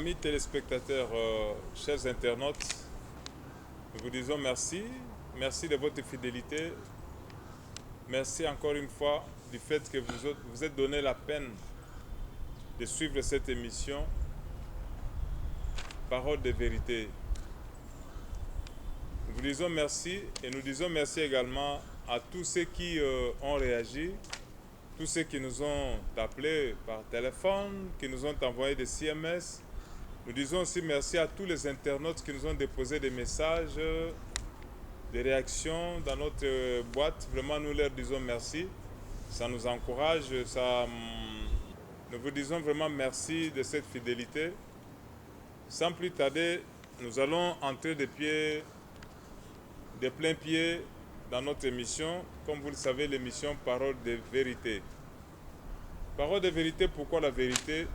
amis téléspectateurs, chers internautes, nous vous disons merci. Merci de votre fidélité. Merci encore une fois du fait que vous êtes donné la peine de suivre cette émission Parole de vérité. Nous vous disons merci et nous disons merci également à tous ceux qui ont réagi, tous ceux qui nous ont appelés par téléphone, qui nous ont envoyé des CMS. Nous disons aussi merci à tous les internautes qui nous ont déposé des messages, des réactions dans notre boîte. Vraiment, nous leur disons merci. Ça nous encourage. Nous vous disons vraiment merci de cette fidélité. Sans plus tarder, nous allons entrer de plein pied dans notre émission. Comme vous le savez, l'émission Parole de vérité. Parole de vérité, pourquoi la vérité?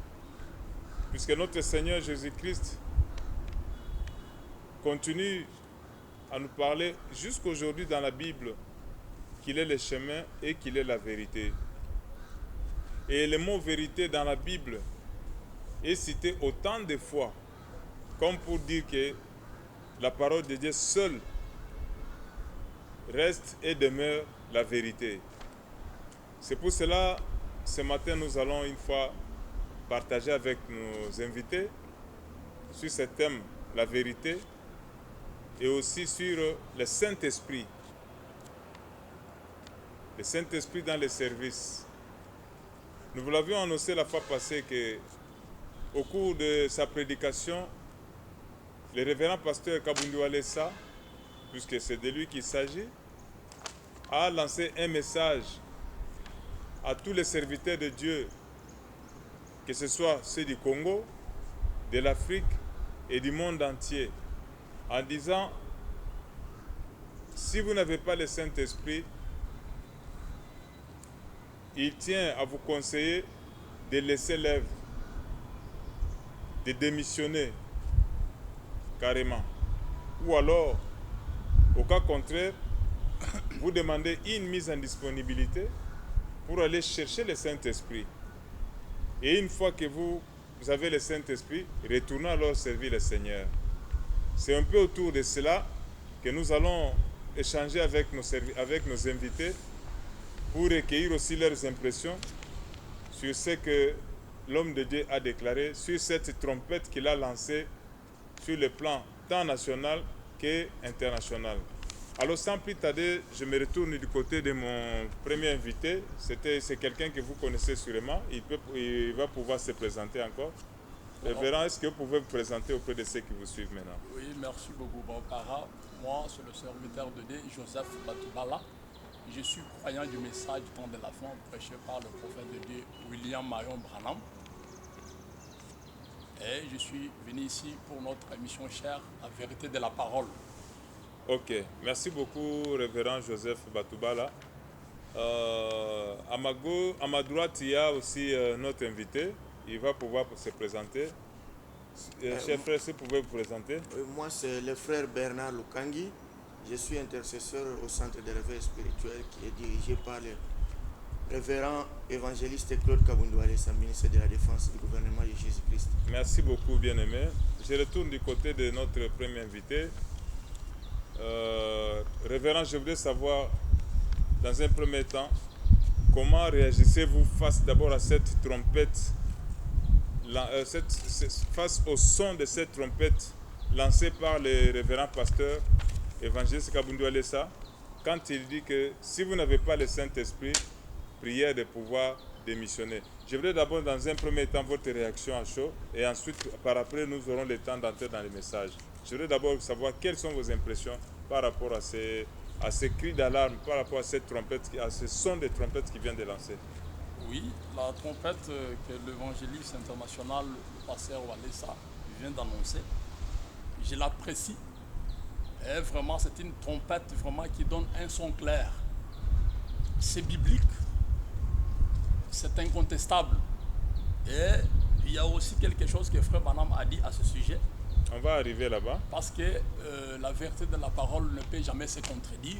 Puisque notre Seigneur Jésus-Christ continue à nous parler jusqu'aujourd'hui dans la Bible qu'il est le chemin et qu'il est la vérité. Et le mot vérité dans la Bible est cité autant de fois comme pour dire que la parole de Dieu seule reste et demeure la vérité. C'est pour cela, ce matin, nous allons une fois partager avec nos invités sur ce thème, la vérité, et aussi sur le Saint-Esprit. Le Saint-Esprit dans les services. Nous vous l'avions annoncé la fois passée que, au cours de sa prédication, le révérend pasteur Kabundu Alessa, puisque c'est de lui qu'il s'agit, a lancé un message à tous les serviteurs de Dieu, que ce soit ceux du Congo, de l'Afrique et du monde entier, en disant, si vous n'avez pas le Saint-Esprit, il tient à vous conseiller de laisser l'œuvre, de démissionner carrément. Ou alors, au cas contraire, vous demandez une mise en disponibilité pour aller chercher le Saint-Esprit. Et une fois que vous avez le Saint-Esprit, retournez alors servir le Seigneur. C'est un peu autour de cela que nous allons échanger avec nos invités pour recueillir aussi leurs impressions sur ce que l'homme de Dieu a déclaré, sur cette trompette qu'il a lancée sur le plan tant national qu'international. Alors sans plus tarder, je me retourne du côté de mon premier invité. C'est quelqu'un que vous connaissez sûrement. Il va pouvoir se présenter encore. Révérend, est-ce que vous pouvez vous présenter auprès de ceux qui vous suivent maintenant? Oui, merci beaucoup, Bankara. Moi, c'est le serviteur de Dieu, Joseph Batubala. Je suis croyant du message du temps de la fin prêché par le prophète de Dieu, William Marion Branham. Et je suis venu ici pour notre émission chère, La vérité de la parole. Ok, merci beaucoup, révérend Joseph Batubala. À ma droite, il y a aussi notre invité. Il va pouvoir se présenter. Cher frère, si vous pouvez vous présenter. Moi, c'est le frère Bernard Lukangi. Je suis intercesseur au centre de réveil spirituel qui est dirigé par le révérend évangéliste Claude Kabundu Alessa, ministre de la Défense du gouvernement de Jésus-Christ. Merci beaucoup, bien-aimé. Je retourne du côté de notre premier invité. Révérend, je voudrais savoir, dans un premier temps, comment réagissez-vous face d'abord à cette trompette, face au son de cette trompette lancée par le révérend pasteur évangéliste Kabundu Alessa, quand il dit que si vous n'avez pas le Saint-Esprit, prière de pouvoir démissionner. Je voudrais d'abord, dans un premier temps, votre réaction à chaud, et ensuite, par après, nous aurons le temps d'entrer dans les messages. Je voudrais d'abord savoir quelles sont vos impressions par rapport à ces cris d'alarme, par rapport à cette trompette, à ce son de trompette qui vient de lancer. Oui, la trompette que l'évangéliste international, le pasteur Walesa, vient d'annoncer, je l'apprécie. Et vraiment, c'est une trompette vraiment qui donne un son clair. C'est biblique, c'est incontestable. Et il y a aussi quelque chose que Frère Branham a dit à ce sujet. On va arriver là-bas. Parce que la vérité de la parole ne peut jamais se contredire.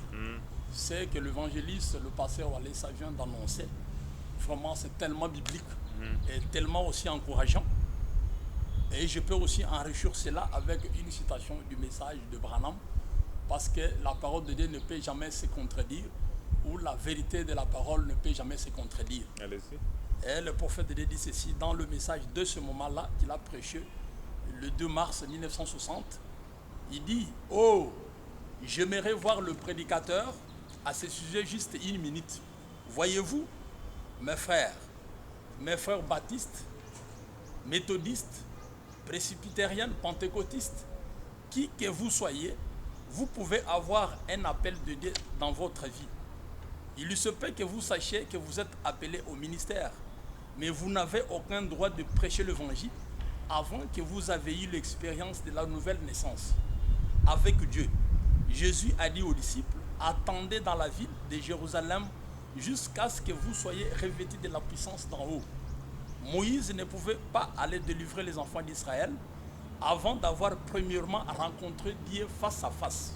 C'est que l'évangéliste, le pasteur Walesa vient d'annoncer. Vraiment, c'est tellement biblique et tellement aussi encourageant. Et je peux aussi enrichir cela avec une citation du message de Branham, parce que la parole de Dieu ne peut jamais se contredire, ou la vérité de la parole ne peut jamais se contredire. Allez-y. Et le prophète de Dieu dit ceci dans le message de ce moment-là qu'il a prêché le 2 mars 1960. Il dit, oh, j'aimerais voir le prédicateur à ce sujet juste une minute. Voyez-vous, mes frères baptistes, méthodistes, presbytériennes, pentecôtistes, qui que vous soyez, vous pouvez avoir un appel de Dieu dans votre vie. Il se peut que vous sachiez que vous êtes appelé au ministère, mais vous n'avez aucun droit de prêcher l'évangile avant que vous ayez eu l'expérience de la nouvelle naissance avec Dieu. Jésus a dit aux disciples, attendez dans la ville de Jérusalem jusqu'à ce que vous soyez revêtus de la puissance d'en haut. Moïse ne pouvait pas aller délivrer les enfants d'Israël avant d'avoir premièrement rencontré Dieu face à face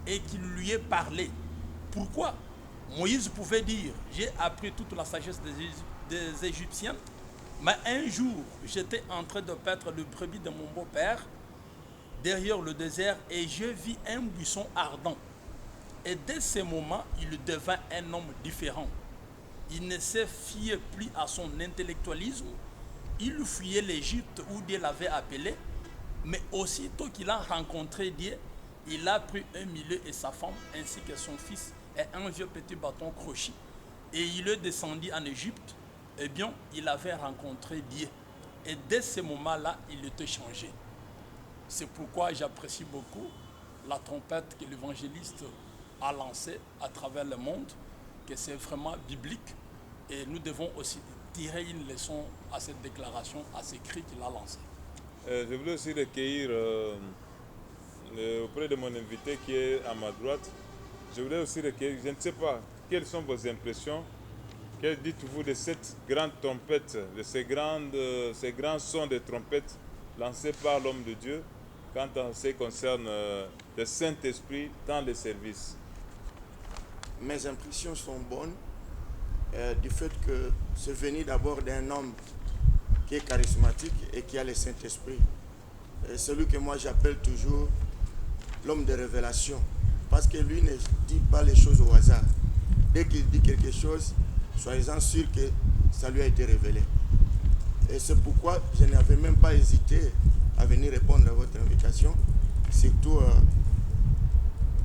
et qu'il lui ait parlé. Pourquoi? Moïse pouvait dire, j'ai appris toute la sagesse des Égyptiens, mais un jour, j'étais en train de paître le brebis de mon beau-père derrière le désert et je vis un buisson ardent. Et dès ce moment, il devint un homme différent. Il ne se fiait plus à son intellectualisme. Il fuyait l'Égypte où Dieu l'avait appelé. Mais aussitôt qu'il a rencontré Dieu, il a pris un milieu et sa femme ainsi que son fils et un vieux petit bâton crochet. Et il est descendu en Égypte. Eh bien, il avait rencontré Dieu. Et dès ce moment-là, il était changé. C'est pourquoi j'apprécie beaucoup la trompette que l'évangéliste a lancée à travers le monde, que c'est vraiment biblique. Et nous devons aussi tirer une leçon à cette déclaration, à ces cris qu'il a lancés. Je voulais aussi recueillir auprès de mon invité qui est à ma droite. Je voulais aussi recueillir, je ne sais pas, quelles sont vos impressions? Que dites-vous de cette grande trompette, de ces grands sons de trompette lancés par l'homme de Dieu quand en ce qui concerne le Saint-Esprit dans les services? Mes impressions sont bonnes du fait que c'est venu d'abord d'un homme qui est charismatique et qui a le Saint-Esprit. Celui que moi j'appelle toujours l'homme de révélation, parce que lui ne dit pas les choses au hasard. Dès qu'il dit quelque chose, soyez-en sûr que ça lui a été révélé. Et c'est pourquoi je n'avais même pas hésité à venir répondre à votre invitation, surtout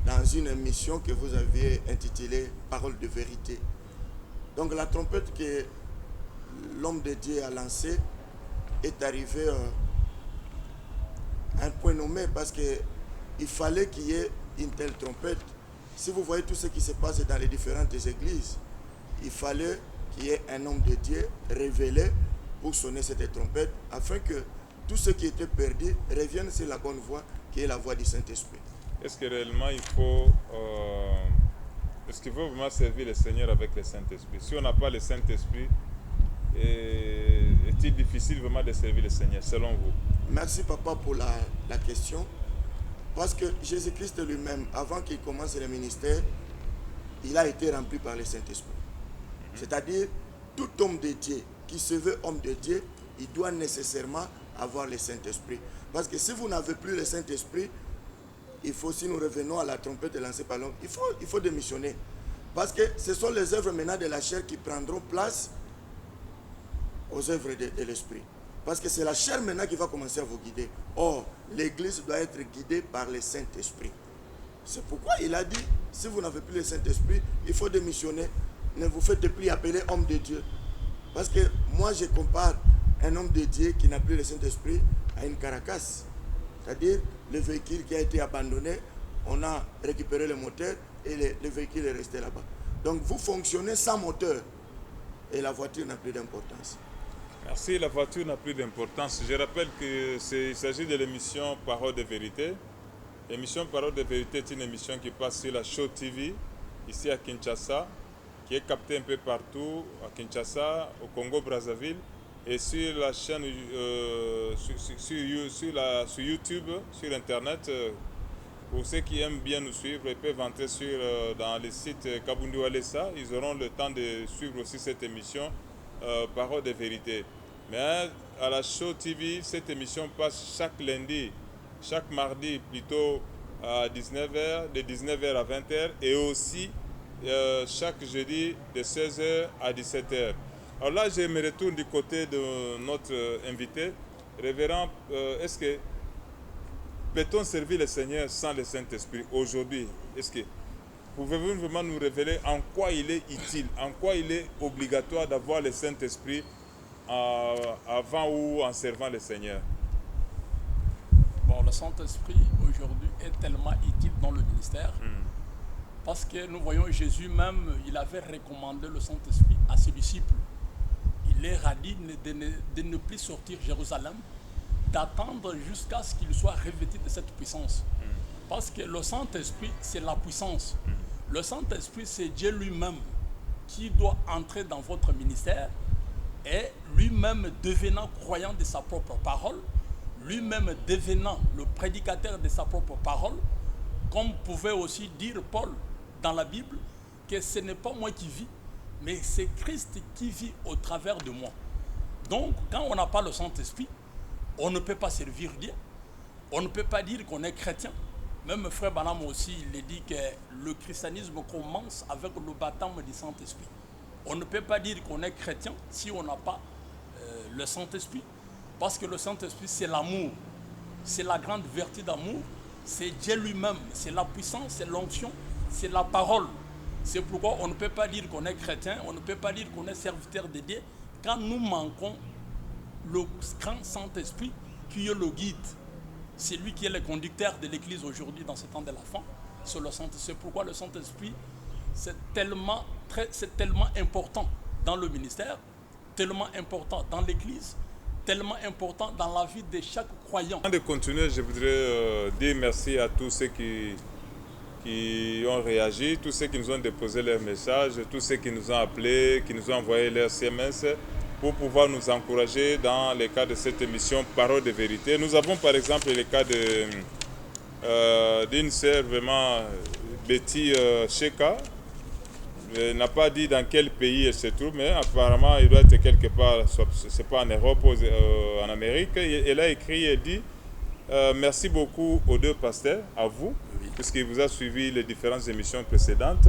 dans une émission que vous aviez intitulée « Parole de vérité ». Donc la trompette que l'homme de Dieu a lancée est arrivée à un point nommé parce qu'il fallait qu'il y ait une telle trompette. Si vous voyez tout ce qui se passe dans les différentes églises, il fallait qu'il y ait un homme de Dieu révélé pour sonner cette trompette afin que tout ce qui était perdu revienne sur la bonne voie qui est la voie du Saint-Esprit. Est-ce que réellement il faut vraiment servir le Seigneur avec le Saint-Esprit? Si on n'a pas le Saint-Esprit, est-il difficile vraiment de servir le Seigneur selon vous? Merci papa pour la question. Parce que Jésus-Christ lui-même, avant qu'il commence le ministère, il a été rempli par le Saint-Esprit. C'est-à-dire, tout homme de Dieu qui se veut homme de Dieu, il doit nécessairement avoir le Saint-Esprit. Parce que si vous n'avez plus le Saint-Esprit, il faut, si nous revenons à la trompette lancée par l'homme, il faut démissionner. Parce que ce sont les œuvres maintenant de la chair qui prendront place aux œuvres de l'Esprit. Parce que c'est la chair maintenant qui va commencer à vous guider. Or, l'Église doit être guidée par le Saint-Esprit. C'est pourquoi il a dit, si vous n'avez plus le Saint-Esprit, il faut démissionner. Ne vous faites plus appeler homme de Dieu. Parce que moi, je compare un homme de Dieu qui n'a plus le Saint-Esprit à une carcasse. C'est-à-dire, le véhicule qui a été abandonné, on a récupéré le moteur et le véhicule est resté là-bas. Donc, vous fonctionnez sans moteur et la voiture n'a plus d'importance. Merci, la voiture n'a plus d'importance. Je rappelle qu'il s'agit de l'émission Parole de vérité. L'émission Parole de vérité est une émission qui passe sur la Show TV, ici à Kinshasa, qui est captée un peu partout, à Kinshasa, au Congo-Brazzaville, et sur la chaîne, sur YouTube, sur Internet. Pour ceux qui aiment bien nous suivre, ils peuvent entrer dans le site Kabundu Alessa. Ils auront le temps de suivre aussi cette émission Parole de vérité. Mais à la Show TV, cette émission passe chaque lundi, chaque mardi plutôt à 19h, de 19h à 20h et aussi chaque jeudi de 16h à 17h. Alors là, je me retourne du côté de notre invité. Révérend, est-ce que peut-on servir le Seigneur sans le Saint-Esprit aujourd'hui? Est-ce que pouvez-vous vraiment nous révéler en quoi il est utile, en quoi il est obligatoire d'avoir le Saint-Esprit avant ou en servant le Seigneur? Bon, le Saint-Esprit aujourd'hui est tellement utile dans le ministère parce que nous voyons Jésus même, il avait recommandé le Saint-Esprit à ses disciples. Il leur a dit de ne plus sortir Jérusalem, d'attendre jusqu'à ce qu'il soit revêtu de cette puissance. Parce que le Saint-Esprit, c'est la puissance. Le Saint-Esprit, c'est Dieu lui-même qui doit entrer dans votre ministère et lui-même devenant croyant de sa propre parole, lui-même devenant le prédicateur de sa propre parole, comme pouvait aussi dire Paul dans la Bible, que ce n'est pas moi qui vis, mais c'est Christ qui vit au travers de moi. Donc, quand on n'a pas le Saint-Esprit, on ne peut pas servir Dieu. On ne peut pas dire qu'on est chrétien. Même Frère Branham aussi, il dit que le christianisme commence avec le baptême du Saint-Esprit. On ne peut pas dire qu'on est chrétien si on n'a pas le Saint-Esprit. Parce que le Saint-Esprit, c'est l'amour. C'est la grande vertu d'amour. C'est Dieu lui-même. C'est la puissance, c'est l'onction, c'est la parole. C'est pourquoi on ne peut pas dire qu'on est chrétien, on ne peut pas dire qu'on est serviteur de Dieu quand nous manquons le grand Saint-Esprit qui est le guide. C'est lui qui est le conducteur de l'Église aujourd'hui dans ce temps de la fin. C'est pourquoi le Saint-Esprit, c'est tellement important dans le ministère, tellement important dans l'Église, tellement important dans la vie de chaque croyant. Avant de continuer, je voudrais dire merci à tous ceux qui ont réagi, tous ceux qui nous ont déposé leurs messages, tous ceux qui nous ont appelés, qui nous ont envoyé leurs SMS pour pouvoir nous encourager dans le cas de cette émission Parole de vérité. Nous avons par exemple le cas d'une sœur vraiment, Betty Sheka. Elle n'a pas dit dans quel pays elle se trouve, mais apparemment il doit être quelque part, c'est pas en Europe, en Amérique. Elle a écrit et dit merci beaucoup aux deux pasteurs, à vous, puisqu'il vous a suivi les différentes émissions précédentes.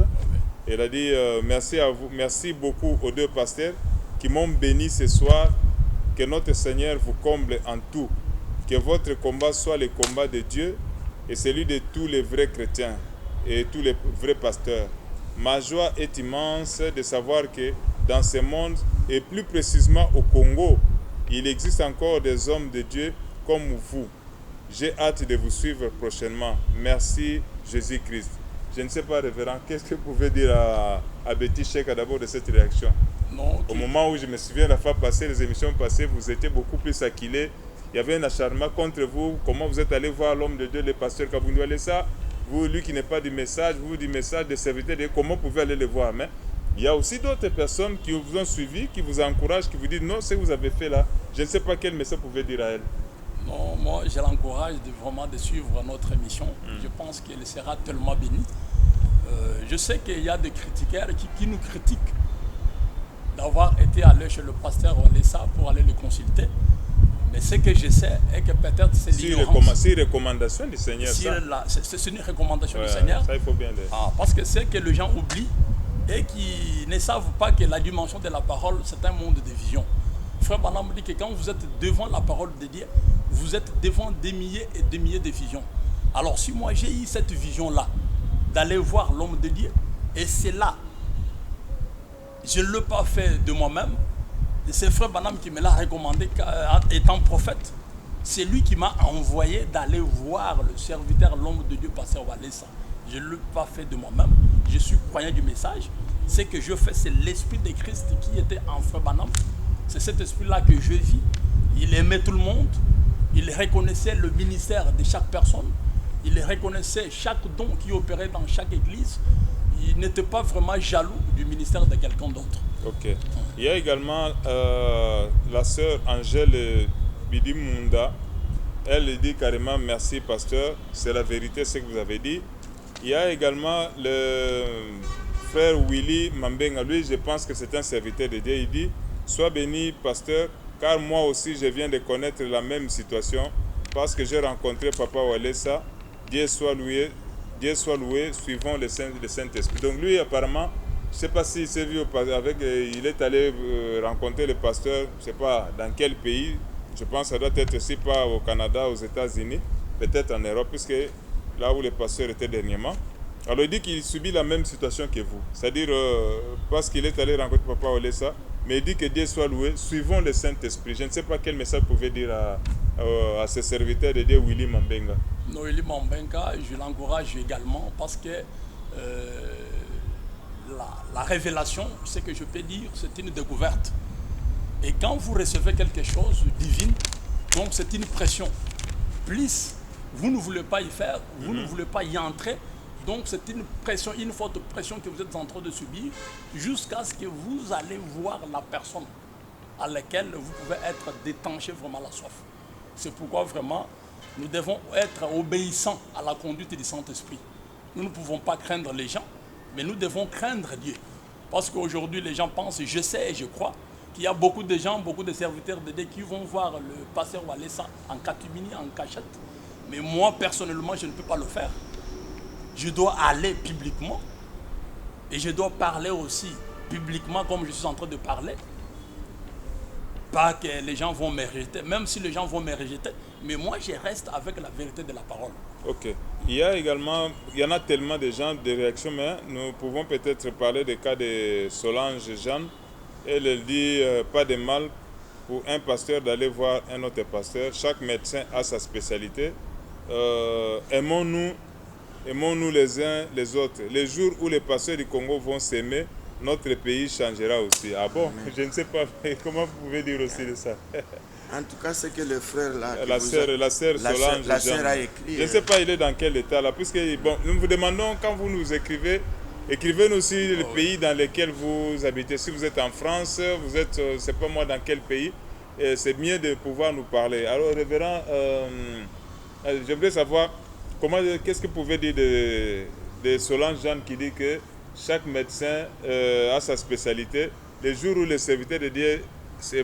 Elle a dit merci à vous, merci beaucoup aux deux pasteurs qui m'ont béni ce soir. Que notre Seigneur vous comble en tout. Que votre combat soit le combat de Dieu et celui de tous les vrais chrétiens et tous les vrais pasteurs. Ma joie est immense de savoir que dans ce monde, et plus précisément au Congo, il existe encore des hommes de Dieu comme vous. J'ai hâte de vous suivre prochainement. Merci Jésus-Christ. Je ne sais pas, révérend, qu'est-ce que vous pouvez dire à Betty Sheka d'abord de cette réaction? Non, Au moment où je me souviens, la fois passée, les émissions passées, vous étiez beaucoup plus acquilés. Il y avait un acharnement contre vous. Comment vous êtes allé voir l'homme de Dieu, le pasteur Kabundu Alessa? Vous, lui qui n'est pas du message, vous du message de serviteur, comment vous pouvez aller le voir? Mais il y a aussi d'autres personnes qui vous ont suivi, qui vous encouragent, qui vous disent non, ce que vous avez fait là, je ne sais pas quel message vous pouvez dire à elle. Non, moi je l'encourage vraiment de suivre notre émission. Je pense qu'elle sera tellement bénie. Je sais qu'il y a des critiqueurs qui nous critiquent d'avoir été allé chez le pasteur Alessa pour aller le consulter. Mais ce que je sais est que peut-être c'est l'ignorance. C'est une recommandation du Seigneur. C'est une recommandation du Seigneur. Ça, il faut bien le... Parce que c'est que les gens oublient et qui ne savent pas que la dimension de la parole, c'est un monde de vision. Frère Branham dit que quand vous êtes devant la parole de Dieu, vous êtes devant des milliers et des milliers de visions. Alors si moi j'ai eu cette vision-là, d'aller voir l'homme de Dieu, et c'est là, je ne l'ai pas fait de moi-même, c'est Frère Branham qui me l'a recommandé étant prophète. C'est lui qui m'a envoyé d'aller voir le serviteur, l'homme de Dieu, pasteur Alessa. Je ne l'ai pas fait de moi-même. Je suis croyant du message. Ce que je fais, c'est l'esprit de Christ qui était en Frère Branham. C'est cet esprit-là que je vis. Il aimait tout le monde. Il reconnaissait le ministère de chaque personne. Il reconnaissait chaque don qui opérait dans chaque église. Il n'était pas vraiment jaloux du ministère de quelqu'un d'autre. Ok. Il y a également la sœur Angèle Bidimunda. Elle dit carrément merci pasteur, c'est la vérité ce que vous avez dit. Il y a également le frère Willy Mambenga. Lui, je pense que c'est un serviteur de Dieu. Il dit sois béni pasteur, car moi aussi je viens de connaître la même situation parce que j'ai rencontré Papa Walesa, Dieu soit loué, suivant le Saint-Esprit. Donc lui apparemment, je ne sais pas s'il s'est vu avec, il est allé rencontrer le pasteur, je ne sais pas dans quel pays, je pense que ça doit être aussi pas au Canada, aux États-Unis, peut-être en Europe, puisque là où le pasteur était dernièrement. Alors il dit qu'il subit la même situation que vous, c'est-à-dire parce qu'il est allé rencontrer Papa Walesa, mais il dit que Dieu soit loué, suivons le Saint-Esprit. Je ne sais pas quel message vous pouvez dire à ce serviteur de Dieu, Willy Mambenga. Willy Mambenga, je l'encourage également parce que la révélation, ce que je peux dire, c'est une découverte. Et quand vous recevez quelque chose de divin, donc c'est une pression. Plus vous ne voulez pas y faire, vous ne voulez pas y entrer, donc c'est une pression, une forte pression que vous êtes en train de subir jusqu'à ce que vous allez voir la personne à laquelle vous pouvez être détanché vraiment la soif. C'est pourquoi vraiment nous devons être obéissants à la conduite du Saint-Esprit. Nous ne pouvons pas craindre les gens, mais nous devons craindre Dieu. Parce qu'aujourd'hui les gens pensent, je sais et je crois, qu'il y a beaucoup de gens, beaucoup de serviteurs de Dieu qui vont voir le pasteur Walesa en catimini, en cachette. Mais moi personnellement, je ne peux pas le faire. Je dois aller publiquement et je dois parler aussi publiquement comme je suis en train de parler. Pas que les gens vont me rejeter, même si les gens vont me rejeter, mais moi je reste avec la vérité de la parole. Ok. Il y en a tellement de gens, de réactions, mais nous pouvons peut-être parler du cas de Solange Jeanne. Elle dit pas de mal pour un pasteur d'aller voir un autre pasteur. Chaque médecin a sa spécialité. Aimons-nous les uns les autres. Les jours où les pasteurs du Congo vont s'aimer, notre pays changera aussi. Ah bon? Amen. Je ne sais pas comment vous pouvez dire aussi de ça. En tout cas, c'est que le frère là... La sœur Solange, la sœur a écrit... Je ne sais pas il est dans quel état là. Puisque, bon, nous vous demandons, quand vous nous écrivez, écrivez-nous aussi le pays dans lequel vous habitez. Si vous êtes en France, vous êtes, c'est pas moi dans quel pays. C'est mieux de pouvoir nous parler. Alors, révérend, je voudrais savoir, qu'est-ce que vous pouvez dire de Solange Jeanne qui dit que chaque médecin a sa spécialité. Les jours où les serviteurs de Dieu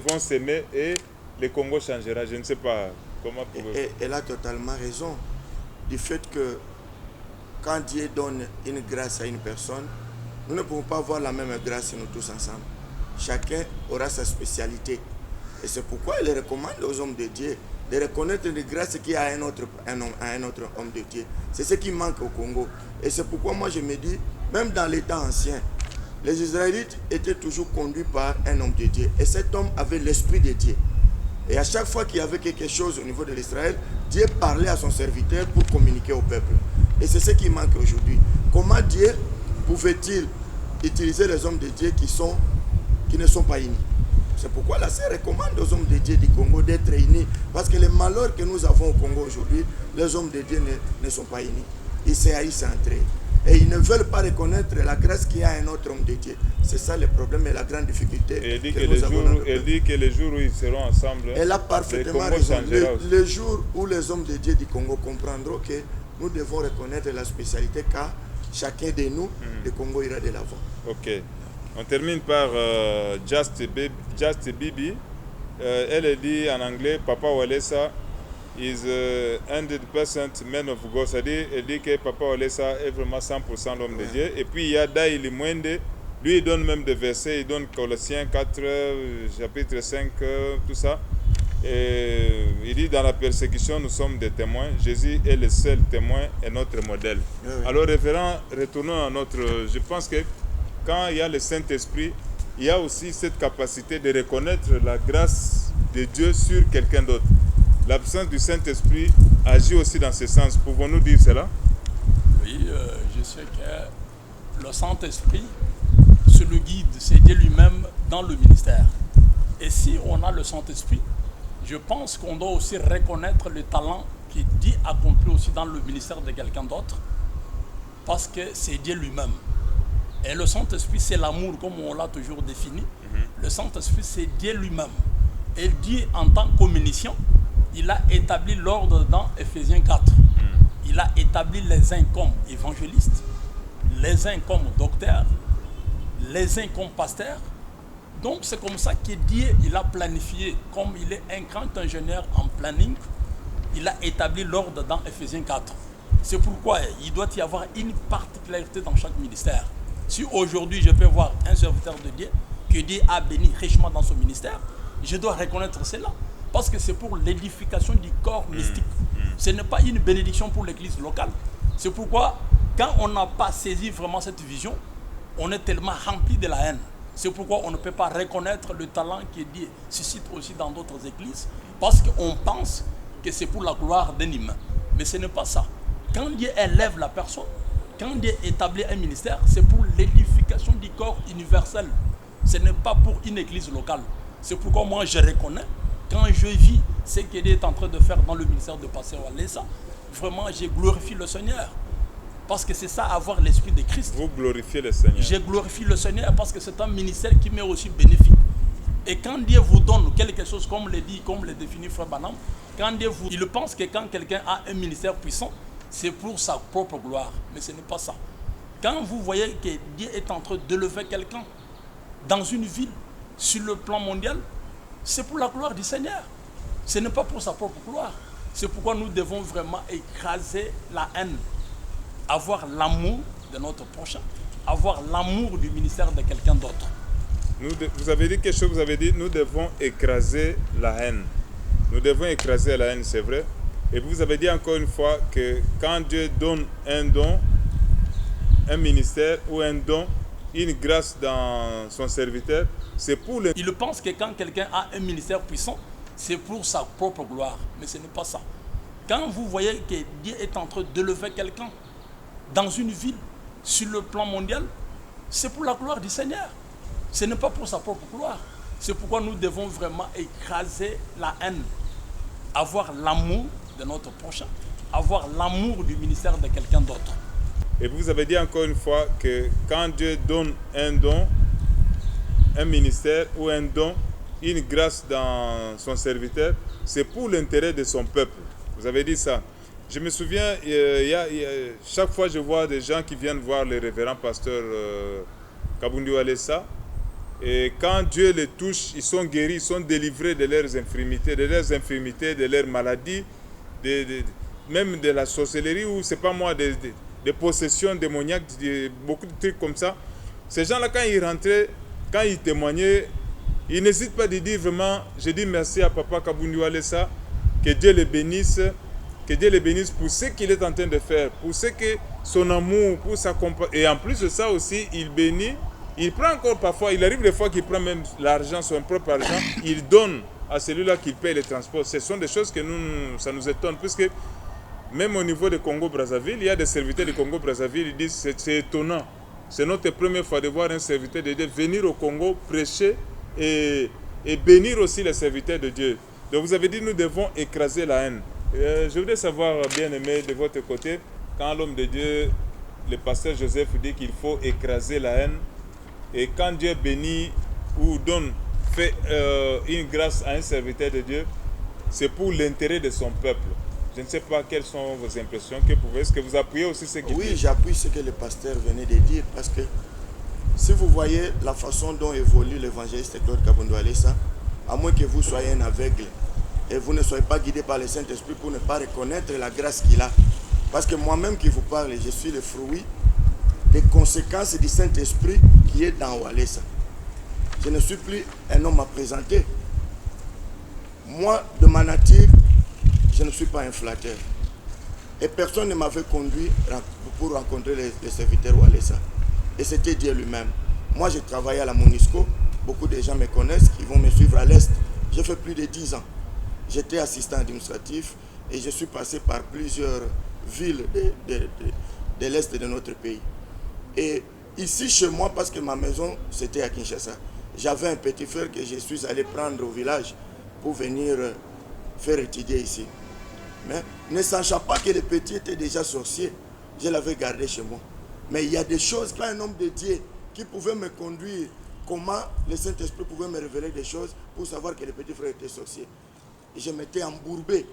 vont s'aimer et le Congo changera. Je ne sais pas comment vous pouvez... Elle a totalement raison du fait que quand Dieu donne une grâce à une personne, nous ne pouvons pas avoir la même grâce nous tous ensemble. Chacun aura sa spécialité. Et c'est pourquoi il recommande aux hommes de Dieu de reconnaître les grâces qu'il y a à un autre homme de Dieu. C'est ce qui manque au Congo. Et c'est pourquoi moi je me dis, même dans les temps anciens, les Israélites étaient toujours conduits par un homme de Dieu. Et cet homme avait l'esprit de Dieu. Et à chaque fois qu'il y avait quelque chose au niveau de l'Israël, Dieu parlait à son serviteur pour communiquer au peuple. Et c'est ce qui manque aujourd'hui. Comment Dieu pouvait-il utiliser les hommes de Dieu qui ne sont pas unis? C'est pourquoi la sœur recommande aux hommes de Dieu du Congo d'être unis. Parce que les malheurs que nous avons au Congo aujourd'hui, les hommes de Dieu ne sont pas unis. Ils se haïssent entre eux. Et ils ne veulent pas reconnaître la grâce qu'il y a à un autre homme de Dieu. C'est ça le problème et la grande difficulté. Et elle dit que les jours où ils seront ensemble, elle a parfaitement raison. Le jour où les hommes de Dieu du Congo comprendront que nous devons reconnaître la spécialité car chacun de nous, le Congo ira de l'avant. Ok. On termine par Just Bibi. Elle dit en anglais, Papa Walesa is 100% man of God. C'est-à-dire, elle dit que Papa Walesa est vraiment 100% l'homme de Dieu. Et puis il y a Daïli Mwende. Lui, il donne même des versets. Il donne Colossiens 4, chapitre 5, tout ça. Et il dit, dans la persécution, nous sommes des témoins. Jésus est le seul témoin et notre modèle. Oui. Alors, révérend, retournons à notre... Je pense que quand il y a le Saint-Esprit, il y a aussi cette capacité de reconnaître la grâce de Dieu sur quelqu'un d'autre. L'absence du Saint-Esprit agit aussi dans ce sens. Pouvons-nous dire cela? Oui, je sais que le Saint-Esprit, c'est le guide, c'est Dieu lui-même dans le ministère. Et si on a le Saint-Esprit, je pense qu'on doit aussi reconnaître le talent qui Dieu accomplit aussi dans le ministère de quelqu'un d'autre, parce que c'est Dieu lui-même. Et le Saint-Esprit, c'est l'amour, comme on l'a toujours défini. Le Saint-Esprit, c'est Dieu lui-même. Et Dieu, en tant qu'omniscient, il a établi l'ordre dans Ephésiens 4. Il a établi les uns comme évangélistes, les uns comme docteurs, les uns comme pasteurs, Donc c'est comme ça que Dieu il a planifié, comme il est un grand ingénieur en planning, il a établi l'ordre dans Ephésiens 4. C'est pourquoi il doit y avoir une particularité dans chaque ministère. Si aujourd'hui je peux voir un serviteur de Dieu, que Dieu a béni richement dans son ministère, je dois reconnaître cela. Parce que c'est pour l'édification du corps mystique. Ce n'est pas une bénédiction pour l'église locale. C'est pourquoi, quand on n'a pas saisi vraiment cette vision, on est tellement rempli de la haine. C'est pourquoi on ne peut pas reconnaître le talent que Dieu suscite aussi dans d'autres églises, parce qu'on pense que c'est pour la gloire d'un humain. Mais ce n'est pas ça. Quand Dieu élève la personne, quand Dieu établit un ministère, c'est pour l'édification du corps universel. Ce n'est pas pour une église locale. C'est pourquoi moi je reconnais, quand je vis ce que Dieu est en train de faire dans le ministère de Pasteur Walesa, vraiment je glorifie le Seigneur. Parce que c'est ça, avoir l'esprit de Christ. Vous glorifiez le Seigneur. Je glorifie le Seigneur parce que c'est un ministère qui m'est aussi bénéfique. Et quand Dieu vous donne quelque chose, comme le dit, comme le définit Frère Branham, quand Dieu vous... Il pense que quand quelqu'un a un ministère puissant, c'est pour sa propre gloire. Mais ce n'est pas ça. Quand vous voyez que Dieu est en train d'élever quelqu'un dans une ville, sur le plan mondial, c'est pour la gloire du Seigneur. Ce n'est pas pour sa propre gloire. C'est pourquoi nous devons vraiment écraser la haine. Avoir l'amour de notre prochain, avoir l'amour du ministère de quelqu'un d'autre. Vous avez dit quelque chose, vous avez dit, nous devons écraser la haine. Nous devons écraser la haine, c'est vrai. Et vous avez dit encore une fois que quand Dieu donne un don, un ministère ou un don, une grâce dans son serviteur, c'est pour le... Il pense que quand quelqu'un a un ministère puissant, c'est pour sa propre gloire. Mais ce n'est pas ça. Quand vous voyez que Dieu est en train d'élever quelqu'un dans une ville, sur le plan mondial, c'est pour la gloire du Seigneur. Ce n'est pas pour sa propre gloire. C'est pourquoi nous devons vraiment écraser la haine. Avoir l'amour de notre prochain. Avoir l'amour du ministère de quelqu'un d'autre. Et vous avez dit encore une fois que quand Dieu donne un don, un ministère ou un don, une grâce dans son serviteur, c'est pour l'intérêt de son peuple. Vous avez dit ça. Je me souviens, chaque fois je vois des gens qui viennent voir le révérend pasteur Kabundi Walesa, et quand Dieu les touche, ils sont guéris, ils sont délivrés de leurs infirmités, de leurs maladies, même de la sorcellerie, ou c'est pas moi, des possessions démoniaques, beaucoup de trucs comme ça. Ces gens-là, quand ils rentraient, quand ils témoignaient, ils n'hésitent pas de dire vraiment, je dis merci à Papa Kabundi Walesa, que Dieu les bénisse. Que Dieu les bénisse pour ce qu'il est en train de faire, pour ce que son amour, pour sa compassion. Et en plus de ça aussi, il bénit. Il prend encore parfois, il arrive des fois qu'il prend même l'argent, son propre argent, il donne à celui-là qui paye les transports. Ce sont des choses que ça nous étonne, puisque même au niveau de Congo-Brazzaville, il y a des serviteurs de Congo-Brazzaville, ils disent c'est étonnant. C'est notre première fois de voir un serviteur de Dieu venir au Congo, prêcher et bénir aussi les serviteurs de Dieu. Donc vous avez dit, nous devons écraser la haine. Je voudrais savoir, bien aimé, de votre côté, quand l'homme de Dieu, le pasteur Joseph, dit qu'il faut écraser la haine, et quand Dieu bénit ou donne, fait une grâce à un serviteur de Dieu, c'est pour l'intérêt de son peuple. Je ne sais pas quelles sont vos impressions. Est-ce que vous appuyez aussi ce qu'il dit? Oui, j'appuie ce que le pasteur venait de dire, parce que si vous voyez la façon dont évolue l'évangéliste Claude Kabundi Walesa, à moins que vous soyez un aveugle, et vous ne soyez pas guidé par le Saint-Esprit pour ne pas reconnaître la grâce qu'il a. Parce que moi-même qui vous parle, je suis le fruit des conséquences du Saint-Esprit qui est dans Walesa. Je ne suis plus un homme à présenter. Moi, de ma nature, je ne suis pas un flatteur. Et personne ne m'avait conduit pour rencontrer les serviteurs Walesa. Et c'était Dieu lui-même. Moi, j'ai travaillé à la MONUSCO. Beaucoup de gens me connaissent, qui vont me suivre à l'Est. J'ai fait plus de 10 ans. J'étais assistant administratif et je suis passé par plusieurs villes de l'Est de notre pays. Et ici, chez moi, parce que ma maison, c'était à Kinshasa, j'avais un petit frère que je suis allé prendre au village pour venir faire étudier ici. Mais ne sachant pas que le petit était déjà sorcier, je l'avais gardé chez moi. Mais il y a des choses, quand un homme de Dieu qui pouvait me conduire, comment le Saint-Esprit pouvait me révéler des choses pour savoir que le petit frère était sorcier. Et je m'étais embourbé.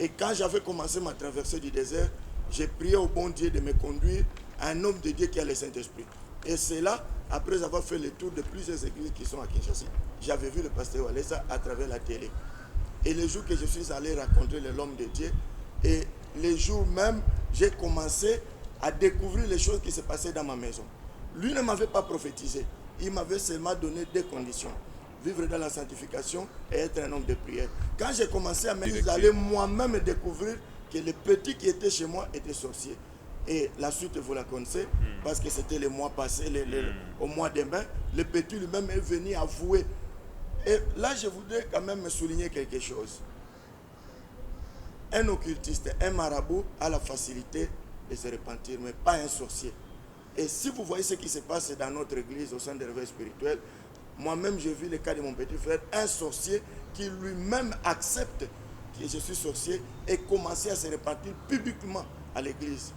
Et quand j'avais commencé ma traversée du désert, j'ai prié au bon Dieu de me conduire à un homme de Dieu qui a le Saint-Esprit. Et c'est là après avoir fait le tour de plusieurs églises qui sont à Kinshasa, j'avais vu le pasteur Walesa à travers la télé. Et le jour que je suis allé rencontrer l'homme de Dieu, et les jours même, j'ai commencé à découvrir les choses qui se passaient dans ma maison. Lui ne m'avait pas prophétisé, il m'avait seulement donné des conditions. Vivre dans la sanctification et être un homme de prière. Quand j'ai commencé à m'aller moi-même découvrir que le petit qui était chez moi était sorcier. Et la suite, vous la connaissez, parce que c'était le mois passé, au mois de mai, le petit lui-même est venu avouer. Et là, je voudrais quand même souligner quelque chose. Un occultiste, un marabout a la facilité de se repentir, mais pas un sorcier. Et si vous voyez ce qui se passe dans notre église au sein des réveils spirituels, moi-même j'ai vu le cas de mon petit frère, un sorcier qui lui-même accepte que je suis sorcier et commencer à se repentir publiquement à l'église.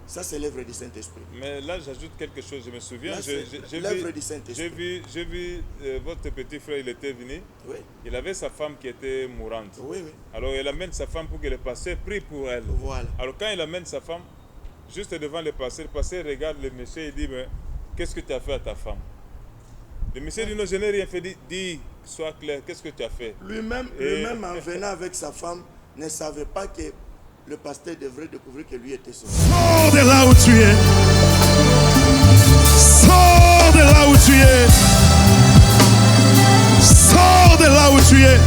Ça, c'est l'œuvre du Saint-Esprit. Mais là, j'ajoute quelque chose. Je me souviens, l'œuvre du Saint-Esprit. J'ai vu votre petit frère, il était venu. Oui. Il avait sa femme qui était mourante. Oui, oui. Alors, il amène sa femme pour que le pasteur prie pour elle. Voilà. Alors, quand il amène sa femme, juste devant le pasteur regarde le monsieur et dit, mais qu'est-ce que tu as fait à ta femme? Le monsieur dit, non, je n'ai rien fait. Dis, sois clair, qu'est-ce que tu as fait? Lui-même, en venant avec sa femme, ne savait pas que le pasteur devrait découvrir que lui était sorcier. Sors de là où tu es. Sors de là où tu es. Sors de là où tu es.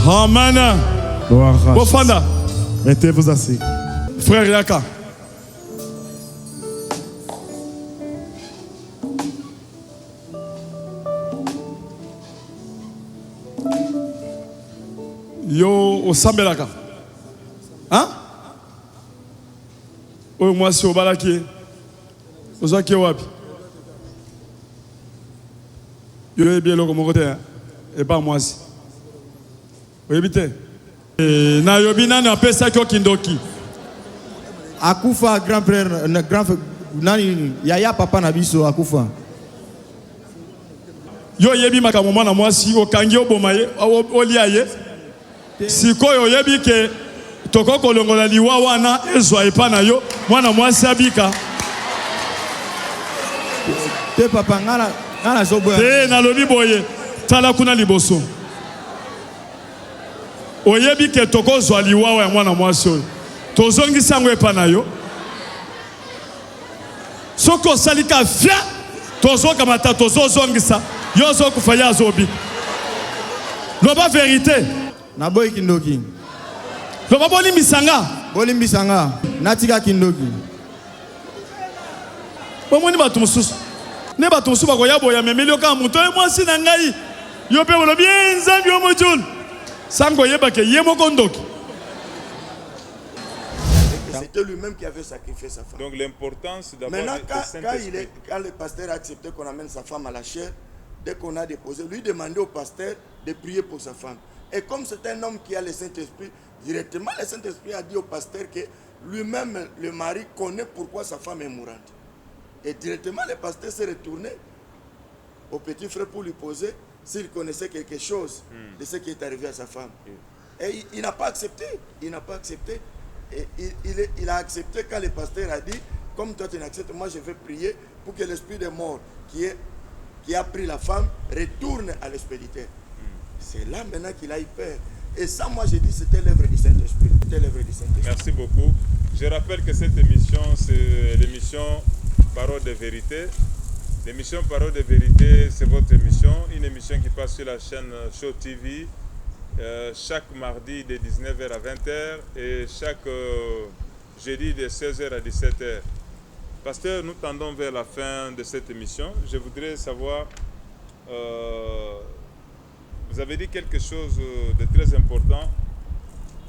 Amen. Bofanda. Mettez-vous assis. Frère Yaka. Yo osambelaka. Hein? Oyo mwasi obalaki. Ozaki wapi? Yo ebi eloko moko te. Et pas mwasi. Oyebite. Na yobi nani apesa kyo kindoki. Akufa grand frère nani yaya papa na biso akufa. Yo yebi makambo mwana mwasi okangi oboma ye olia ye. Sikoyo yebi ke tokoko longola liwa wana ezwa epa na yo mwana mwasi abika. Te papa ngana zoboya. Te na lobi boye tala kuna liboso. Oyebi ke toko zwa liwa ya mwana mwasi oyo. Tozongisa yango epa na yo. Soko salika fia tozoka mata tozozongisa yo zokufa ya zobi. Loba vérité. Na boy kindoki. Loba boli misanga. Boli misanga. Natika kindoki. Bomoni batu mususu. Ne batu mususu bakoya boya memeli oka muto e mwasi na ngai. Yo pe bolo bien nzambi o mojul. Sango yeba ke yemo kondoki. C'était lui-même qui avait sacrifié sa femme. Donc l'importance d'avoir maintenant, le Saint-Esprit. quand le pasteur a accepté qu'on amène sa femme à la chair, dès qu'on a déposé, lui demandait au pasteur de prier pour sa femme. Et comme c'est un homme qui a le Saint-Esprit, directement le Saint-Esprit a dit au pasteur que lui-même, le mari, connaît pourquoi sa femme est mourante. Et directement, le pasteur s'est retourné au petit frère pour lui poser s'il connaissait quelque chose de ce qui est arrivé à sa femme. Et il n'a pas accepté. Il n'a pas accepté. Et il a accepté quand le pasteur a dit, comme toi tu n'acceptes, moi je vais prier pour que l'esprit des morts qui a pris la femme retourne à l'expéditeur. C'est là maintenant qu'il a eu peur. Et ça, moi j'ai dit, c'était l'œuvre du Saint-Esprit. C'était l'œuvre du Saint-Esprit. Merci beaucoup. Je rappelle que cette émission, c'est l'émission Parole de vérité. L'émission Parole de vérité, c'est votre émission. Une émission qui passe sur la chaîne Show TV. Chaque mardi de 19h à 20h et chaque jeudi de 16h à 17h. Pasteur, nous tendons vers la fin de cette émission. Je voudrais savoir, vous avez dit quelque chose de très important.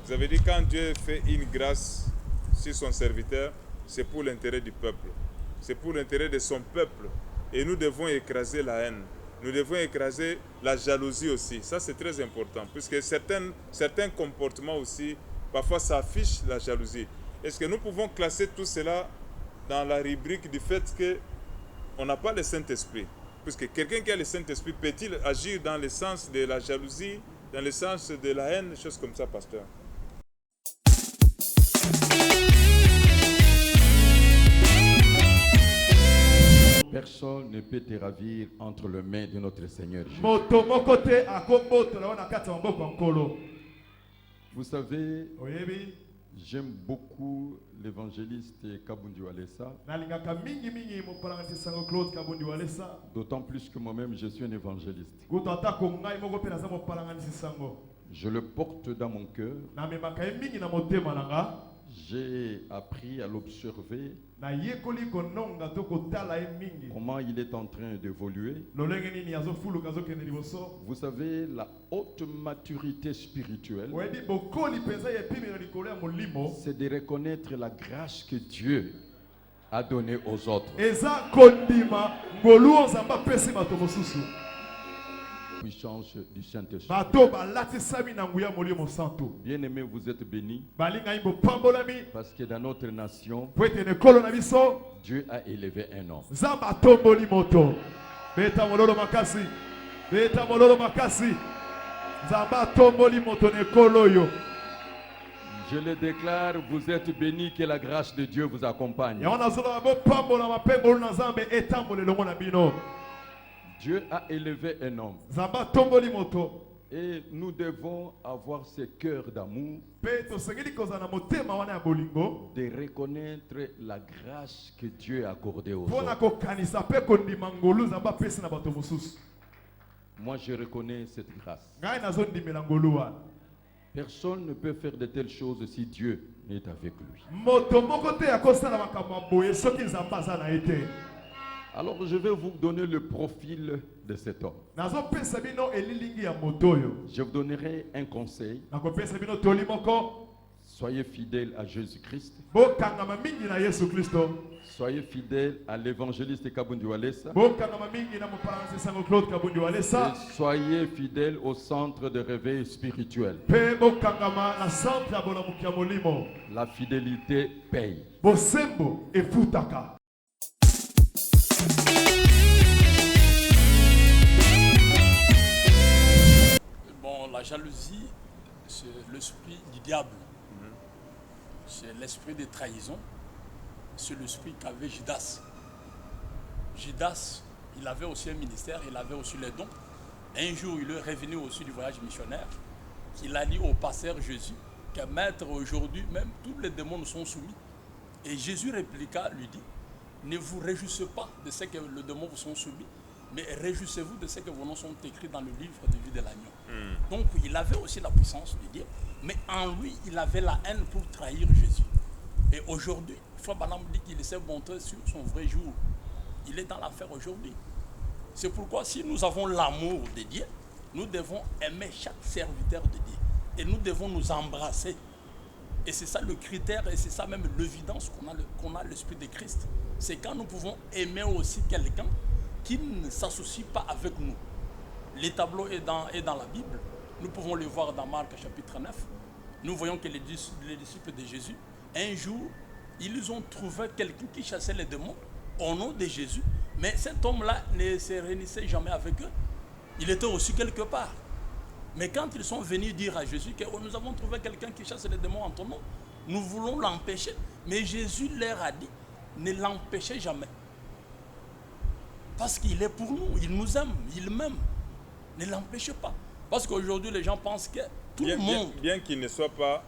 Vous avez dit quand Dieu fait une grâce sur son serviteur, c'est pour l'intérêt du peuple. C'est pour l'intérêt de son peuple. Et nous devons écraser la haine. Nous devons écraser la jalousie aussi. Ça, c'est très important. Puisque certains comportements aussi, parfois, ça affiche la jalousie. Est-ce que nous pouvons classer tout cela dans la rubrique du fait qu'on n'a pas le Saint-Esprit? Puisque quelqu'un qui a le Saint-Esprit peut-il agir dans le sens de la jalousie, dans le sens de la haine, des choses comme ça, pasteur? Personne ne peut te ravir entre les mains de notre Seigneur Jésus. Vous savez, j'aime beaucoup l'évangéliste Kabundu Alessa. D'autant plus que moi-même je suis un évangéliste. Je le porte dans mon cœur. J'ai appris à l'observer. Comment il est en train d'évoluer. Vous savez, la haute maturité spirituelle, c'est de reconnaître la grâce que Dieu a donnée aux autres. Puissance du Saint-Esprit. Bien aimé, vous êtes bénis. Parce que dans notre nation, Dieu a élevé un homme. Je le déclare, vous êtes bénis, que la grâce de Dieu vous accompagne. Dieu a élevé un homme. Et nous devons avoir ce cœur d'amour, de reconnaître la grâce que Dieu a accordée aux autres. Moi, je reconnais cette grâce. Personne ne peut faire de telles choses si Dieu n'est avec lui. Alors je vais vous donner le profil de cet homme. Je vous donnerai un conseil. Soyez fidèles à Jésus-Christ. Soyez fidèles à l'évangéliste Kabundu Alessa. Et soyez fidèles au centre de réveil spirituel. La fidélité paye. Bon, la jalousie, c'est l'esprit du diable. C'est l'esprit de trahison. C'est l'esprit qu'avait Judas. Judas, il avait aussi un ministère, il avait aussi les dons. Un jour, il est revenu aussi du voyage missionnaire. Il a dit au pasteur Jésus que maître, aujourd'hui, même tous les démons nous sont soumis. Et Jésus répliqua, lui dit, ne vous réjouissez pas de ce que les démons vous sont soumis, mais réjouissez-vous de ce que vos noms sont écrits dans le livre de vie de l'agneau. Donc il avait aussi la puissance de Dieu, mais en lui, il avait la haine pour trahir Jésus. Et aujourd'hui, Frère Branham dit qu'il s'est montré sur son vrai jour. Il est dans l'affaire aujourd'hui. C'est pourquoi si nous avons l'amour de Dieu, nous devons aimer chaque serviteur de Dieu. Et nous devons nous embrasser. Et c'est ça le critère, et c'est ça même l'évidence qu'on a l'esprit de Christ. C'est quand nous pouvons aimer aussi quelqu'un qui ne s'associe pas avec nous. Les tableaux est dans la Bible. Nous pouvons le voir dans Marc chapitre 9. Nous voyons que les disciples de Jésus, un jour, ils ont trouvé quelqu'un qui chassait les démons au nom de Jésus. Mais cet homme-là ne se réunissait jamais avec eux. Il était aussi quelque part. Mais quand ils sont venus dire à Jésus que nous avons trouvé quelqu'un qui chasse les démons en ton nom, nous voulons l'empêcher. Mais Jésus leur a dit, ne l'empêchez jamais. Parce qu'il est pour nous, il nous aime, il m'aime. Ne l'empêchez pas. Parce qu'aujourd'hui, les gens pensent que tout le monde... Bien qu'il ne soit pas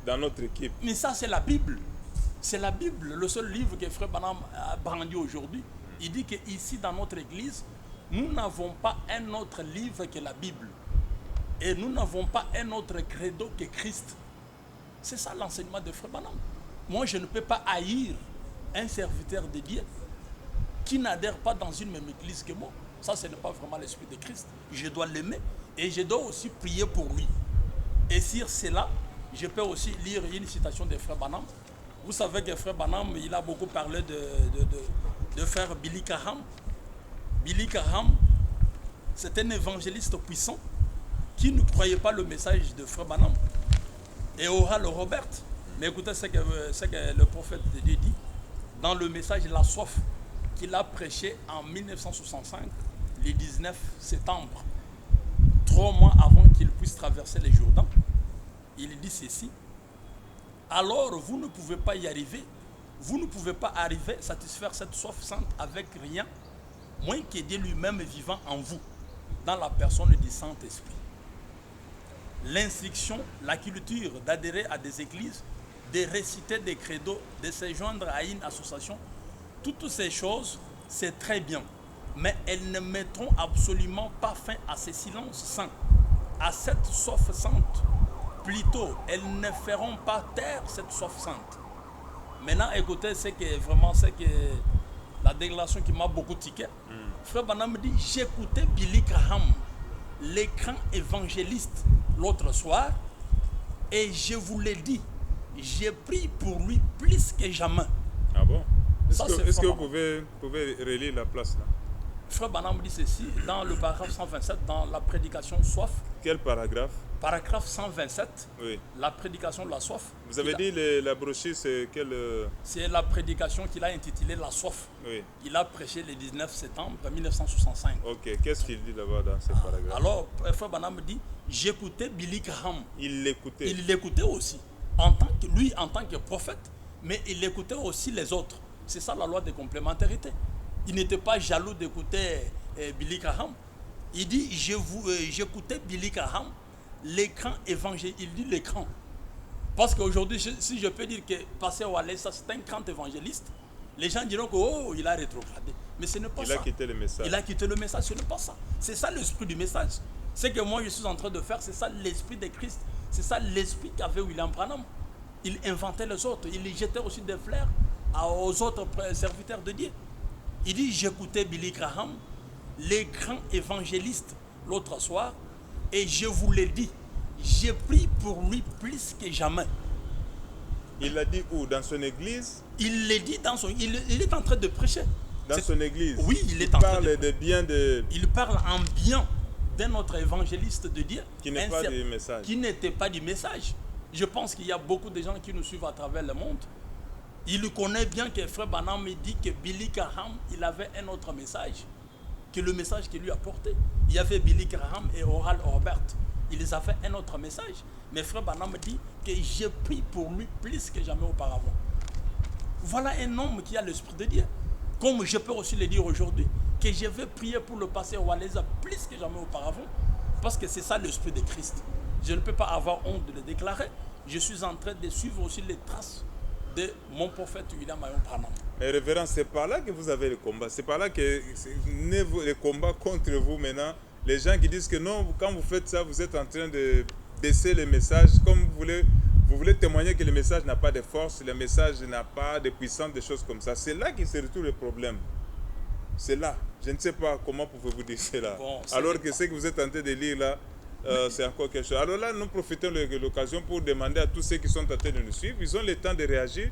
dans notre équipe. Mais ça, c'est la Bible. C'est la Bible, le seul livre que Frère Branham a brandi aujourd'hui. Il dit qu'ici, dans notre église, nous n'avons pas un autre livre que la Bible. Et nous n'avons pas un autre credo que Christ. C'est ça l'enseignement de Frère Branham. Moi, je ne peux pas haïr un serviteur de Dieu qui n'adhère pas dans une même église que moi. Ça, ce n'est pas vraiment l'esprit de Christ. Je dois l'aimer et je dois aussi prier pour lui. Et sur cela, je peux aussi lire une citation de Frère Branham. Vous savez que Frère Branham, il a beaucoup parlé de frère Billy Graham. Billy Graham, c'est un évangéliste puissant qui ne croyait pas le message de Frère Branham. Et Oral Robert, mais écoutez ce que le prophète de Dieu dit dans le message La soif qu'il a prêché en 1965, le 19 septembre, 3 mois avant qu'il puisse traverser les Jourdains. Il dit ceci: alors vous ne pouvez pas y arriver, vous ne pouvez pas arriver à satisfaire cette soif sainte avec rien, moins que Dieu lui-même vivant en vous, dans la personne du Saint-Esprit. L'instruction, la culture d'adhérer à des églises, de réciter des credos, de se joindre à une association, toutes ces choses, c'est très bien. Mais elles ne mettront absolument pas fin à ces silences saints, à cette soif sainte. Plutôt, elles ne feront pas taire cette soif sainte. Maintenant, écoutez, c'est que la déclaration qui m'a beaucoup tiqué. Frère Branham me dit, j'écoutais Billy Graham, l'écran évangéliste, l'autre soir, et je vous l'ai dit, j'ai pris pour lui plus que jamais. Ah bon? Est-ce que vous Branham. pouvez relire la place là? Frère Branham dit ceci, dans le paragraphe 127, dans la prédication soif. Quel paragraphe? Paragraphe 127, oui. La prédication de la soif. Vous avez dit la brochure, c'est quelle? C'est la prédication qu'il a intitulée La soif. Oui. Il a prêché le 19 septembre 1965. Ok, qu'est-ce qu'il dit là-bas dans ce paragraphe? Alors, Frère Branham dit, j'écoutais Billy Graham. Il l'écoutait. Il l'écoutait aussi, en tant que prophète, mais il écoutait aussi les autres. C'est ça la loi de complémentarité. Il n'était pas jaloux d'écouter Billy Graham. Il dit, j'écoutais Billy Graham, l'écran évangéliste. Il dit l'écran. Parce qu'aujourd'hui, si je peux dire que Pasteur Walesa, c'est un grand évangéliste, les gens diront que oh, il a rétrogradé. Mais ce n'est pas ça. Il a quitté le message. Il a quitté le message, ce n'est pas ça. C'est ça l'esprit du message. Ce que moi je suis en train de faire, c'est ça l'esprit de Christ. C'est ça l'esprit qu'avait William Branham. Il inventait les autres. Il jetait aussi des fleurs aux autres serviteurs de Dieu. Il dit, j'écoutais Billy Graham, les grands évangélistes, l'autre soir, et je vous l'ai dit, j'ai pris pour lui plus que jamais. Il l'a dit où? Dans son église? Il l'a dit dans son... Il est en train de prêcher. Dans son église? Oui, il est en train de parle bien de... Il parle en bien d'un autre évangéliste de Dieu. Qui n'est pas du message. Qui n'était pas du message. Je pense qu'il y a beaucoup de gens qui nous suivent à travers le monde. Il connaît bien que Frère Branham me dit que Billy Graham, il avait un autre message que le message qu'il lui a porté. Il y avait Billy Graham et Oral Herbert. Ils avaient un autre message. Mais Frère Branham me dit que j'ai pris pour lui plus que jamais auparavant. Voilà un homme qui a l'esprit de Dieu. Comme je peux aussi le dire aujourd'hui, que je vais prier pour le pasteur Walesa plus que jamais auparavant. Parce que c'est ça l'esprit de Christ. Je ne peux pas avoir honte de le déclarer. Je suis en train de suivre aussi les traces de mon prophète William Branham. Mais révérend, c'est par là que vous avez le combat. C'est par là que naît le combat contre vous maintenant. Les gens qui disent que non, quand vous faites ça, vous êtes en train de baisser le message. Comme vous voulez témoigner que le message n'a pas de force, le message n'a pas de puissance, des choses comme ça. C'est là qu'il se retrouve le problème. C'est là. Je ne sais pas comment pouvez-vous dire cela. Bon, alors que ce que vous êtes en train de lire là, c'est encore quelque chose. Alors là, nous profitons de l'occasion pour demander à tous ceux qui sont en train de nous suivre, ils ont le temps de réagir,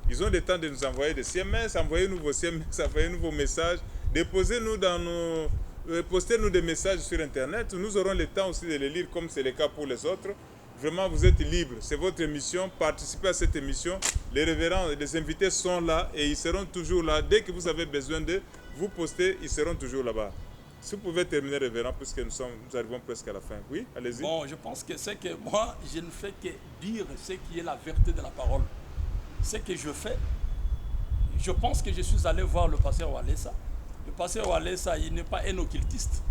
ils ont le temps de nous envoyer des SMS, envoyez-nous vos SMS, envoyez-nous vos messages, déposez-nous dans nos... postez-nous des messages sur Internet, nous aurons le temps aussi de les lire comme c'est le cas pour les autres. Vraiment, vous êtes libres, c'est votre émission, participez à cette émission. Les révérends, les invités sont là et ils seront toujours là. Dès que vous avez besoin d'eux, vous postez, ils seront toujours là-bas. Si vous pouvez terminer, révérend, puisque nous arrivons presque à la fin. Oui, allez-y. Bon, je pense que c'est que moi, je ne fais que dire ce qui est la vérité de la parole. Ce que je fais, je pense que je suis allé voir le pasteur Walesa. Le pasteur Walesa, il n'est pas un occultiste.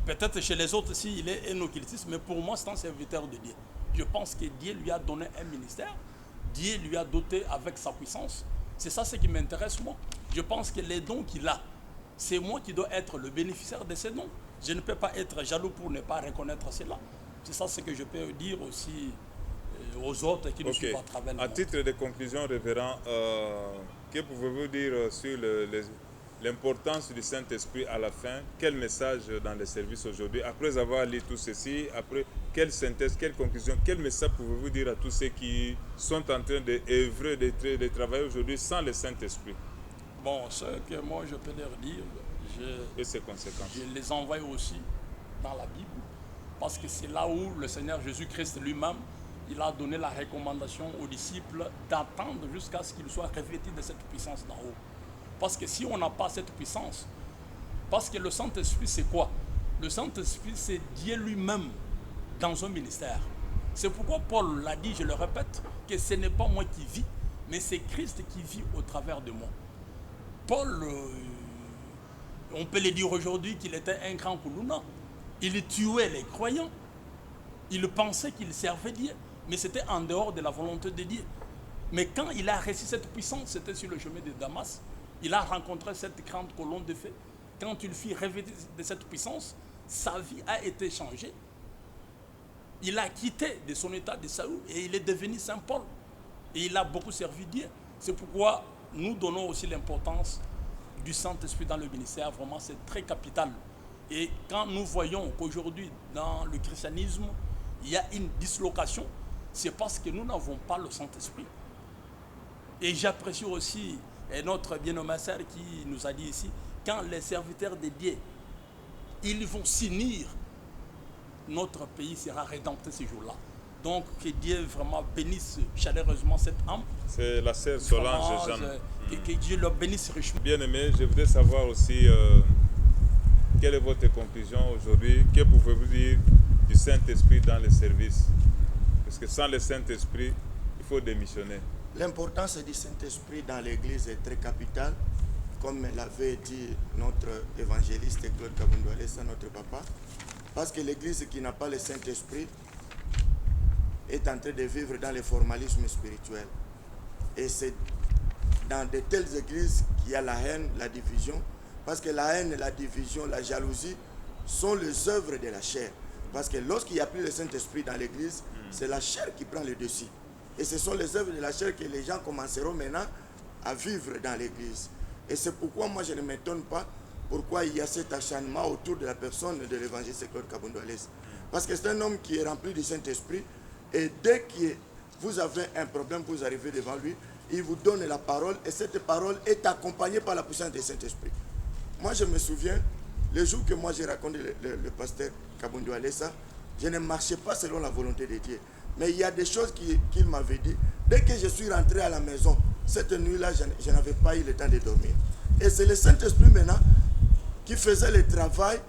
Peut-être chez les autres, si il est un occultiste, mais pour moi, c'est un serviteur de Dieu. Je pense que Dieu lui a donné un ministère. Dieu lui a doté avec sa puissance. C'est ça ce qui m'intéresse, moi. Je pense que les dons qu'il a, c'est moi qui dois être le bénéficiaire de ces dons. Je ne peux pas être jaloux pour ne pas reconnaître cela. C'est ça ce que je peux dire aussi aux autres qui nous suivent à travers le monde. À titre de conclusion, révérend, que pouvez-vous dire sur l'importance du Saint-Esprit à la fin? Quel message dans les services aujourd'hui? Après avoir lu tout ceci, après quelle synthèse, quelle conclusion, quel message pouvez-vous dire à tous ceux qui sont en train d'œuvrer, de travailler aujourd'hui sans le Saint-Esprit? Bon, ce que moi je peux leur dire, et ses conséquences, je les envoie aussi dans la Bible, parce que c'est là où le Seigneur Jésus-Christ lui-même, il a donné la recommandation aux disciples d'attendre jusqu'à ce qu'ils soient revêtus de cette puissance d'en haut. Parce que si on n'a pas cette puissance, parce que le Saint-Esprit, c'est quoi? Le Saint-Esprit, c'est Dieu lui-même dans un ministère. C'est pourquoi Paul l'a dit, je le répète, que ce n'est pas moi qui vis, mais c'est Christ qui vit au travers de moi. Paul, on peut le dire aujourd'hui qu'il était un grand Koulouna. Il tuait les croyants. Il pensait qu'il servait Dieu, mais c'était en dehors de la volonté de Dieu. Mais quand il a reçu cette puissance, c'était sur le chemin de Damas, il a rencontré cette grande colonne de feu. Quand il fut revêtu de cette puissance, sa vie a été changée. Il a quitté de son état de Saül et il est devenu Saint Paul. Et il a beaucoup servi Dieu. C'est pourquoi nous donnons aussi l'importance du Saint-Esprit dans le ministère. Vraiment, c'est très capital. Et quand nous voyons qu'aujourd'hui, dans le christianisme, il y a une dislocation, c'est parce que nous n'avons pas le Saint-Esprit. Et j'apprécie aussi notre bien-aimé sœur qui nous a dit ici, quand les serviteurs de Dieu, ils vont s'unir, notre pays sera rédempté ce jour-là. Donc que Dieu vraiment bénisse chaleureusement cette âme. C'est la sœur Solange Jeanne. Que Dieu le bénisse richement. Bien aimé, je voudrais savoir aussi quelle est votre conclusion aujourd'hui. Que pouvez-vous dire du Saint-Esprit dans les services? Parce que sans le Saint-Esprit, il faut démissionner. L'importance du Saint-Esprit dans l'Église est très capitale, comme l'avait dit notre évangéliste Claude Kabundoualesa, notre papa. Parce que l'Église qui n'a pas le Saint-Esprit est en train de vivre dans le formalisme spirituel. Et c'est dans de telles églises qu'il y a la haine, la division. Parce que la haine, la division, la jalousie sont les œuvres de la chair. Parce que lorsqu'il n'y a plus le Saint-Esprit dans l'église, c'est la chair qui prend le dessus. Et ce sont les œuvres de la chair que les gens commenceront maintenant à vivre dans l'église. Et c'est pourquoi moi je ne m'étonne pas pourquoi il y a cet acharnement autour de la personne de l'évangéliste Claude Kabundoualesa. Parce que c'est un homme qui est rempli du Saint-Esprit. Et dès que vous avez un problème, vous arrivez devant lui, il vous donne la parole. Et cette parole est accompagnée par la puissance du Saint-Esprit. Moi je me souviens, le jour que moi j'ai raconté le pasteur Kabundoualesa, je ne marchais pas selon la volonté de Dieu. Mais il y a des choses qu'il m'avait dit. Dès que je suis rentré à la maison, cette nuit-là, je n'avais pas eu le temps de dormir. Et c'est le Saint-Esprit maintenant qui faisait le travail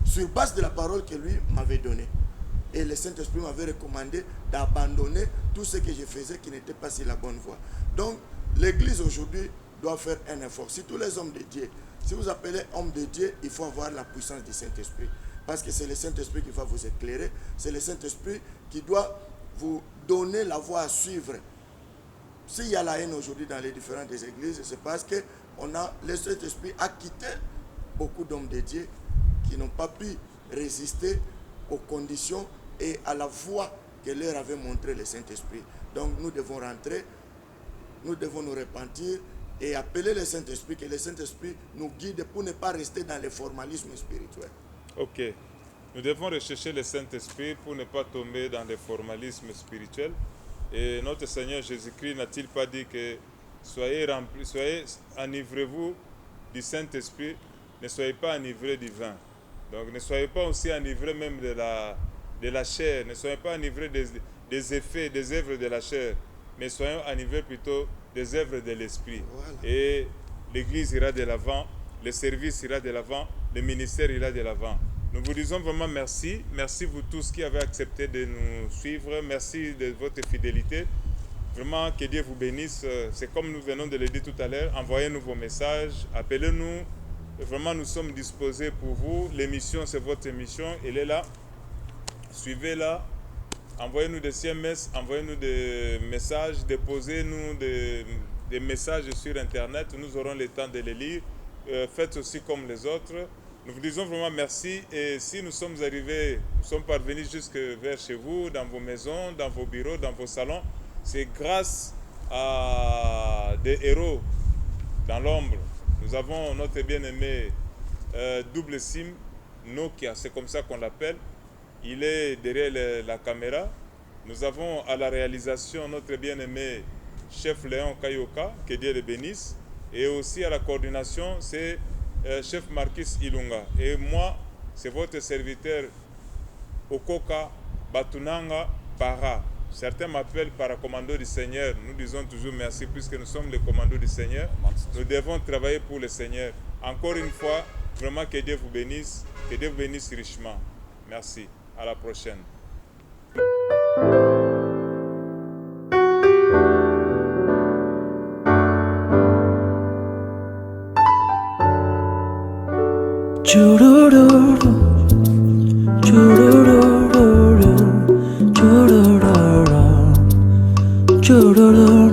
sur base de la parole que lui m'avait donnée. Et le Saint-Esprit m'avait recommandé d'abandonner tout ce que je faisais qui n'était pas sur la bonne voie. Donc, l'Église aujourd'hui doit faire un effort. Si tous les hommes de Dieu, si vous appelez homme de Dieu, il faut avoir la puissance du Saint-Esprit. Parce que c'est le Saint-Esprit qui va vous éclairer. C'est le Saint-Esprit qui doit vous donner la voie à suivre. S'il y a la haine aujourd'hui dans les différentes églises, c'est parce que le Saint-Esprit a quitté beaucoup d'hommes de Dieu qui n'ont pas pu résister aux conditions et à la voie que leur avait montré le Saint-Esprit. Donc nous devons rentrer, nous devons nous repentir et appeler le Saint-Esprit, que le Saint-Esprit nous guide pour ne pas rester dans le formalisme spirituel. Ok. Nous devons rechercher le Saint-Esprit pour ne pas tomber dans le formalisme spirituel. Et notre Seigneur Jésus-Christ n'a-t-il pas dit que soyez remplis, enivrez-vous du Saint-Esprit, ne soyez pas enivrés du vin. Donc ne soyez pas aussi enivrés même de la chair, ne soyez pas enivrés des effets, des œuvres de la chair, mais soyons enivrés plutôt des œuvres de l'Esprit. Voilà. Et l'Église ira de l'avant, le service ira de l'avant, le ministère ira de l'avant. Nous vous disons vraiment merci. Merci vous tous qui avez accepté de nous suivre. Merci de votre fidélité. Vraiment, que Dieu vous bénisse. C'est comme nous venons de le dire tout à l'heure. Envoyez-nous vos messages, appelez-nous. Vraiment, nous sommes disposés pour vous. L'émission, c'est votre émission. Elle est là. Suivez-la. Envoyez-nous des SMS, envoyez-nous des messages, déposez-nous des messages sur Internet. Nous aurons le temps de les lire. Faites aussi comme les autres. Nous vous disons vraiment merci. Et si nous sommes arrivés, nous sommes parvenus jusque vers chez vous, dans vos maisons, dans vos bureaux, dans vos salons, c'est grâce à des héros dans l'ombre. Nous avons notre bien-aimé double SIM, Nokia, c'est comme ça qu'on l'appelle. Il est derrière la caméra. Nous avons à la réalisation notre bien-aimé chef Léon Kayoka, que Dieu le bénisse. Et aussi à la coordination, c'est chef Marcus Ilunga. Et moi, c'est votre serviteur Okoka Batunanga Para. Certains m'appellent paracommando du Seigneur. Nous disons toujours merci puisque nous sommes les commandos du Seigneur. Nous devons travailler pour le Seigneur. Encore une fois, vraiment que Dieu vous bénisse richement. Merci. À la prochaine. Churururu, churururu.